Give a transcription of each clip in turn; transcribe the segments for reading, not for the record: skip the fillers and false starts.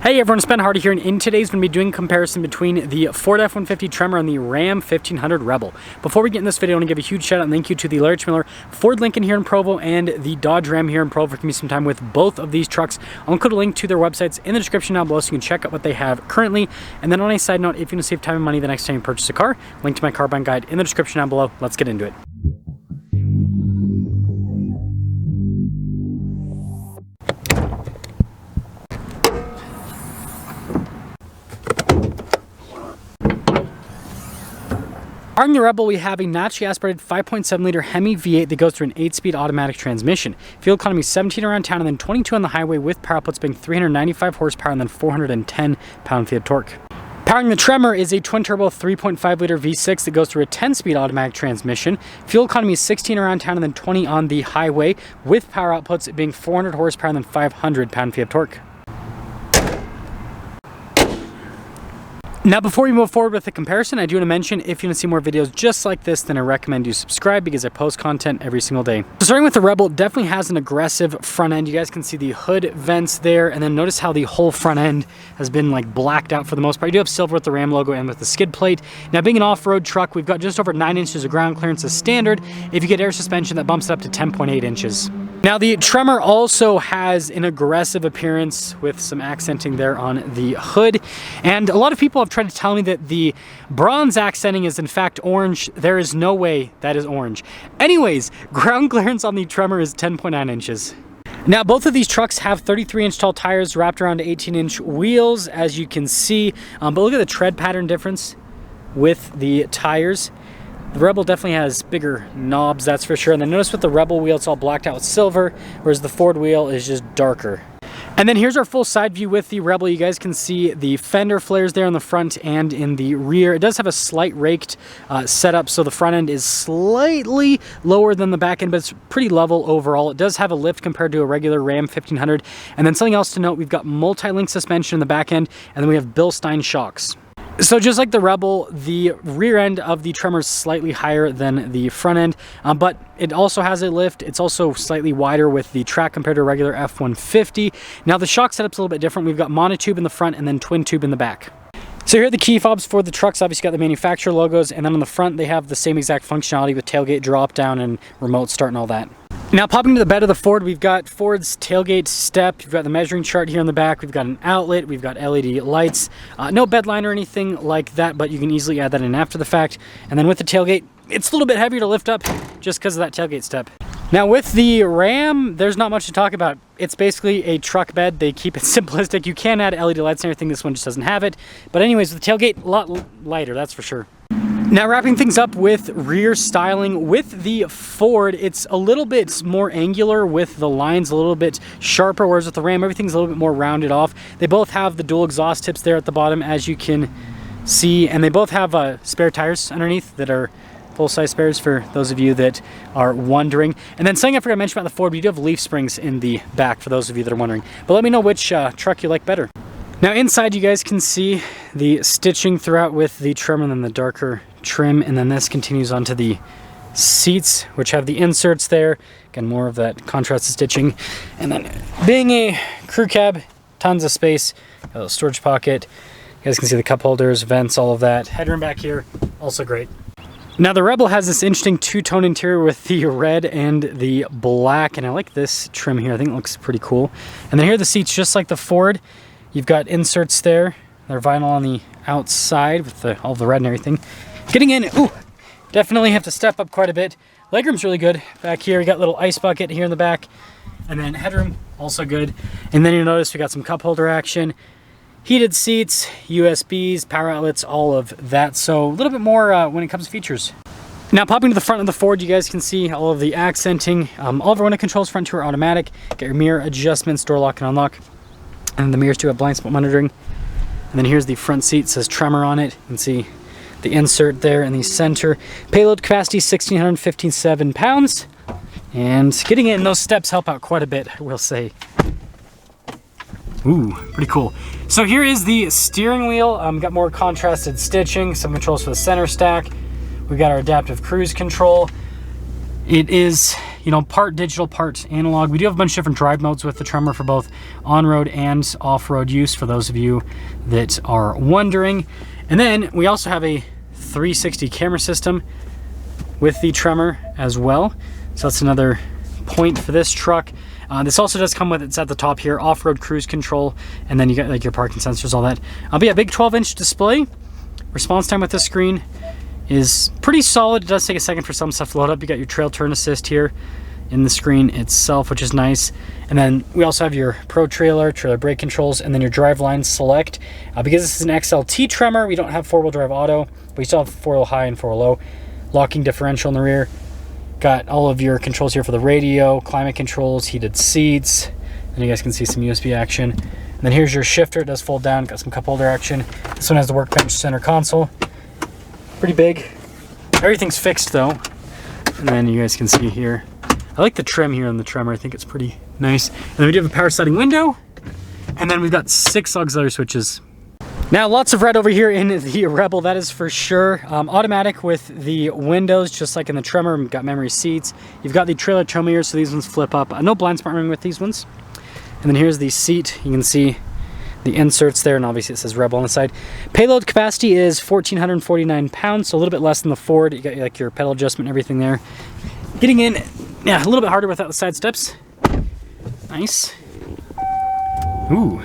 Hey everyone, it's Ben Hardy here, and in today's going to be doing a comparison between the Ford F-150 Tremor and the Ram 1500 Rebel. Before we get in this video, I want to give a huge shout out and thank you to the Larry Miller Ford Lincoln here in Provo and the Dodge Ram here in Provo for giving me some time with both of these trucks. I'll include a link to their websites in the description down below so you can check out what they have currently. And then on a side note, if you want to save time and money the next time you purchase a car, link to my car buying guide in the description down below. Let's get into it. Starting the Rebel, we have a naturally aspirated 5.7 liter Hemi V8 that goes through an 8-speed automatic transmission. Fuel economy 17 around town and then 22 on the highway, with power outputs being 395 horsepower and then 410 pound-feet of torque. Powering the Tremor is a twin-turbo 3.5 liter V6 that goes through a 10-speed automatic transmission. Fuel economy is 16 around town and then 20 on the highway, with power outputs being 400 horsepower and then 500 pound-feet of torque. Now, before we move forward with the comparison, I do want to mention, if you want to see more videos just like this, then I recommend you subscribe because I post content every single day. So starting with the Rebel, it definitely has an aggressive front end. You guys can see the hood vents there, and then notice how the whole front end has been like blacked out for the most part. You do have silver with the Ram logo and with the skid plate. Now, being an off-road truck, we've got just over 9 inches of ground clearance as standard. If you get air suspension, that bumps it up to 10.8 inches. Now, the Tremor also has an aggressive appearance with some accenting there on the hood, and a lot of people have tried to tell me that the bronze accenting is in fact orange. There is no way that is orange. Anyways, ground clearance on the Tremor is 10.9 inches. Now, both of these trucks have 33-inch tall tires wrapped around 18-inch wheels, as you can see, but look at the tread pattern difference with the tires. The Rebel definitely has bigger knobs, that's for sure. And then notice with the Rebel wheel, it's all blacked out with silver, whereas the Ford wheel is just darker. And then here's our full side view with the Rebel. You guys can see the fender flares there in the front and in the rear. It does have a slight raked setup, so the front end is slightly lower than the back end, but it's pretty level overall. It does have a lift compared to a regular Ram 1500. And then something else to note, we've got multi-link suspension in the back end, and then we have Bilstein shocks. So just like the Rebel, the rear end of the Tremor is slightly higher than the front end, but it also has a lift. It's also slightly wider with the track compared to a regular F-150. Now, the shock setup's a little bit different. We've got monotube in the front and then twin tube in the back. So here are the key fobs for the trucks. Obviously got the manufacturer logos, and then on the front they have the same exact functionality with tailgate drop down and remote start and all that. Now, popping to the bed of the Ford, we've got Ford's tailgate step. You've got the measuring chart here in the back. We've got an outlet. We've got LED lights. No bed line or anything like that, but you can easily add that in after the fact. And then with the tailgate, it's a little bit heavier to lift up just because of that tailgate step. Now, with the Ram, there's not much to talk about. It's basically a truck bed. They keep it simplistic. You can add LED lights and everything. This one just doesn't have it. But anyways, with the tailgate, a lot lighter, that's for sure. Now, wrapping things up with rear styling, with the Ford, it's a little bit more angular with the lines a little bit sharper, whereas with the Ram, everything's a little bit more rounded off. They both have the dual exhaust tips there at the bottom, as you can see, and they both have spare tires underneath that are full-size spares for those of you that are wondering. And then something I forgot to mention about the Ford, we do have leaf springs in the back for those of you that are wondering. But let me know which truck you like better. Now, inside you guys can see the stitching throughout with the Tremor and then the darker trim, and then this continues onto the seats, which have the inserts there. Again, more of that contrasted stitching. And then being a crew cab, tons of space, got a little storage pocket. You guys can see the cup holders, vents, all of that. Headroom back here, also great. Now, the Rebel has this interesting two-tone interior with the red and the black, and I like this trim here. I think it looks pretty cool. And then here are the seats, just like the Ford. You've got inserts there. They're vinyl on the outside with all the red and everything. Getting in, ooh, definitely have to step up quite a bit. Legroom's really good. Back here, we got a little ice bucket here in the back. And then headroom, also good. And then you'll notice we got some cup holder action. Heated seats, USBs, power outlets, all of that. So a little bit more when it comes to features. Now, popping to the front of the Ford, you guys can see all of the accenting. All of our window controls, front two are automatic. Got your mirror adjustments, door lock and unlock. And the mirrors do have blind spot monitoring. And then here's the front seat, it says Tremor on it. You can see the insert there in the center. Payload capacity 1,657 pounds. And getting in, those steps help out quite a bit, I will say. Ooh, pretty cool. So here is the steering wheel. Got more contrasted stitching, some controls for the center stack. We got our adaptive cruise control. It is you know, part digital, part analog. We do have a bunch of different drive modes with the Tremor for both on-road and off-road use, for those of you that are wondering. And then we also have a 360 camera system with the Tremor as well. So that's another point for this truck. This also does come with, it's at the top here, off-road cruise control, and then you got like your parking sensors, all that. But yeah, big 12-inch display. Response time with this screen is pretty solid. It does take a second for some stuff to load up. You got your trail turn assist here in the screen itself, which is nice. And then we also have your Pro trailer brake controls, and then your driveline select. Because this is an XLT Tremor, we don't have four-wheel drive auto, but we still have four-wheel high and four-wheel low. Locking differential in the rear. Got all of your controls here for the radio, climate controls, heated seats, and you guys can see some USB action. And then here's your shifter. It does fold down, got some cup holder action. This one has the workbench center console. Pretty big. Everything's fixed though. And then you guys can see here, I like the trim here on the Tremor. I think it's pretty nice. And then we do have a power sliding window. And then we've got 6 auxiliary switches. Now, lots of red over here in the Rebel, that is for sure. Automatic with the windows, just like in the Tremor. We've got memory seats. You've got the trailer tow mirrors, so these ones flip up. No blind spot ring with these ones. And then here's the seat. You can see the inserts there, and obviously it says Rebel on the side. Payload capacity is 1,449 pounds, so a little bit less than the Ford. You got like your pedal adjustment and everything there. Getting in, yeah, a little bit harder without the side steps. Nice. Ooh.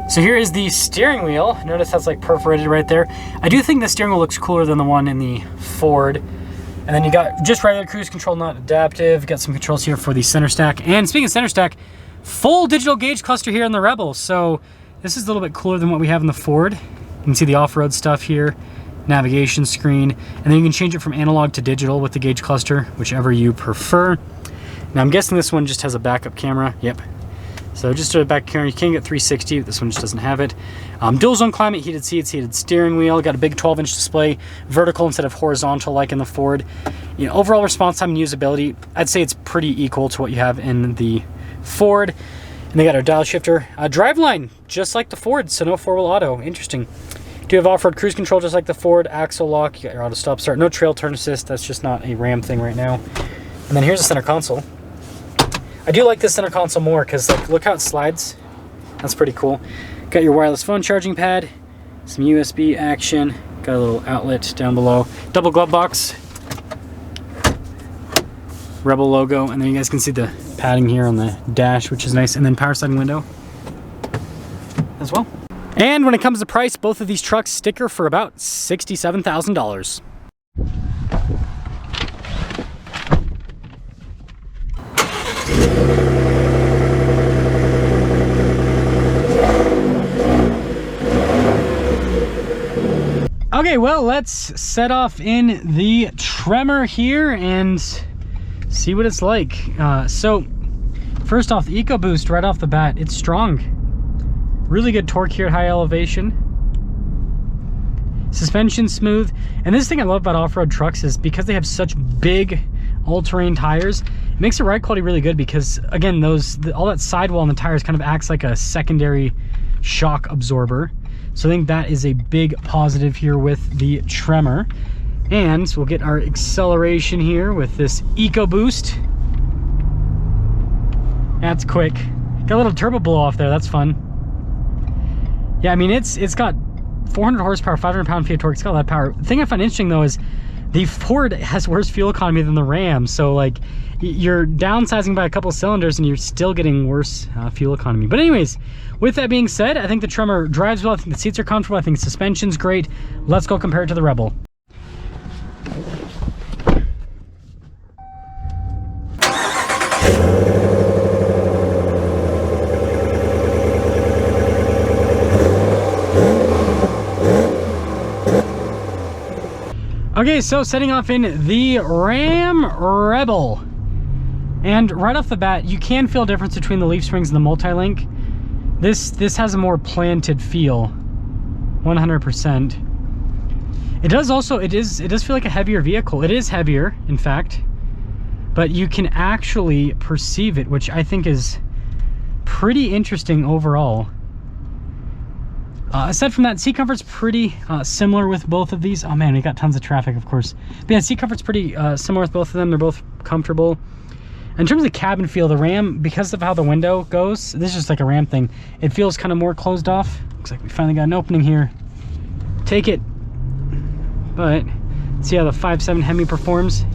So here is the steering wheel. Notice that's like perforated right there. I do think the steering wheel looks cooler than the one in the Ford. And then you got just regular cruise control, not adaptive. You got some controls here for the center stack. And speaking of center stack, full digital gauge cluster here in the Rebel. So this is a little bit cooler than what we have in the Ford. You can see the off-road stuff here, navigation screen, and then you can change it from analog to digital with the gauge cluster, whichever you prefer. Now I'm guessing this one just has a backup camera. Yep. So just a back camera, you can get 360, but this one just doesn't have it. Dual zone climate, heated seats, heated steering wheel. Got a big 12-inch display, vertical instead of horizontal like in the Ford. You know, overall response time and usability, I'd say it's pretty equal to what you have in the Ford. And they got our dial shifter. Driveline, just like the Ford, so no four-wheel auto. Interesting. Do have off-road cruise control just like the Ford, axle lock, you got your auto stop start, no trail turn assist, that's just not a Ram thing right now. And then here's the center console. I do like this center console more because like look how it slides. That's pretty cool. Got your wireless phone charging pad, some USB action, got a little outlet down below, double glove box, Rebel logo, and then you guys can see the padding here on the dash, which is nice, and then power sliding window as well. And when it comes to price, both of these trucks sticker for about $67,000. Okay, well, let's set off in the Tremor here and see what it's like. So, first off, the EcoBoost right off the bat, it's strong. Really good torque here at high elevation. Suspension smooth. And this thing I love about off-road trucks is because they have such big all-terrain tires, it makes the ride quality really good because, again, all that sidewall on the tires kind of acts like a secondary shock absorber. So I think that is a big positive here with the Tremor. And we'll get our acceleration here with this EcoBoost. That's quick. Got a little turbo blow off there, that's fun. Yeah, I mean, it's got 400 horsepower, 500 pound-feet of torque. It's got a lot of power. The thing I find interesting though is the Ford has worse fuel economy than the Ram. So like you're downsizing by a couple cylinders and you're still getting worse fuel economy. But anyways, with that being said, I think the Tremor drives well. I think the seats are comfortable. I think suspension's great. Let's go compare it to the Rebel. Okay, so setting off in the Ram Rebel. And right off the bat, you can feel a difference between the leaf springs and the multi-link. This has a more planted feel, 100%. It does also, it does feel like a heavier vehicle. It is heavier, in fact, but you can actually perceive it, which I think is pretty interesting overall. Aside from that, seat comfort's pretty similar with both of these. Oh man, we got tons of traffic, of course. But yeah, seat comfort's pretty similar with both of them. They're both comfortable. In terms of cabin feel, the Ram, because of how the window goes, this is just like a Ram thing, it feels kind of more closed off. Looks like we finally got an opening here. Take it. But see how the 5.7 Hemi performs.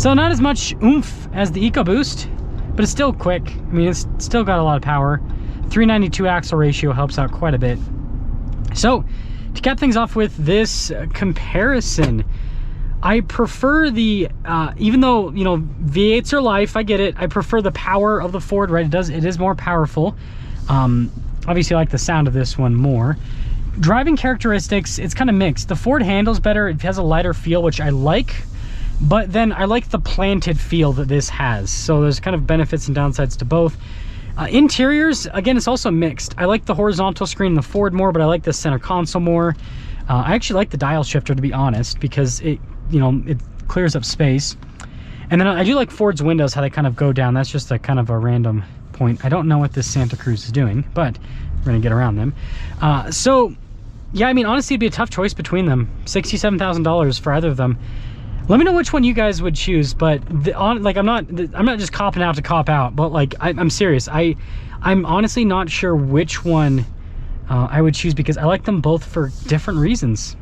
So not as much oomph as the EcoBoost, but it's still quick. I mean, it's still got a lot of power. 392 axle ratio helps out quite a bit. So to cap things off with this comparison, I prefer the, even though, you know, V8s are life, I get it. I prefer the power of the Ford, right? It is more powerful. Obviously I like the sound of this one more. Driving characteristics, it's kind of mixed. The Ford handles better. It has a lighter feel, which I like, but then I like the planted feel that this has. So there's kind of benefits and downsides to both. Interiors, again, it's also mixed. I like the horizontal screen in the Ford more, but I like the center console more. I actually like the dial shifter, to be honest, because it, you know, it clears up space. And then I do like Ford's windows, how they kind of go down. That's just a kind of a random point. I don't know what this Santa Cruz is doing, but we're gonna get around them. So yeah, I mean, honestly, it'd be a tough choice between them. $67,000 for either of them. Let me know which one you guys would choose, but like I'm not just copping out to cop out, but like I'm serious. I'm honestly not sure which one I would choose, because I like them both for different reasons.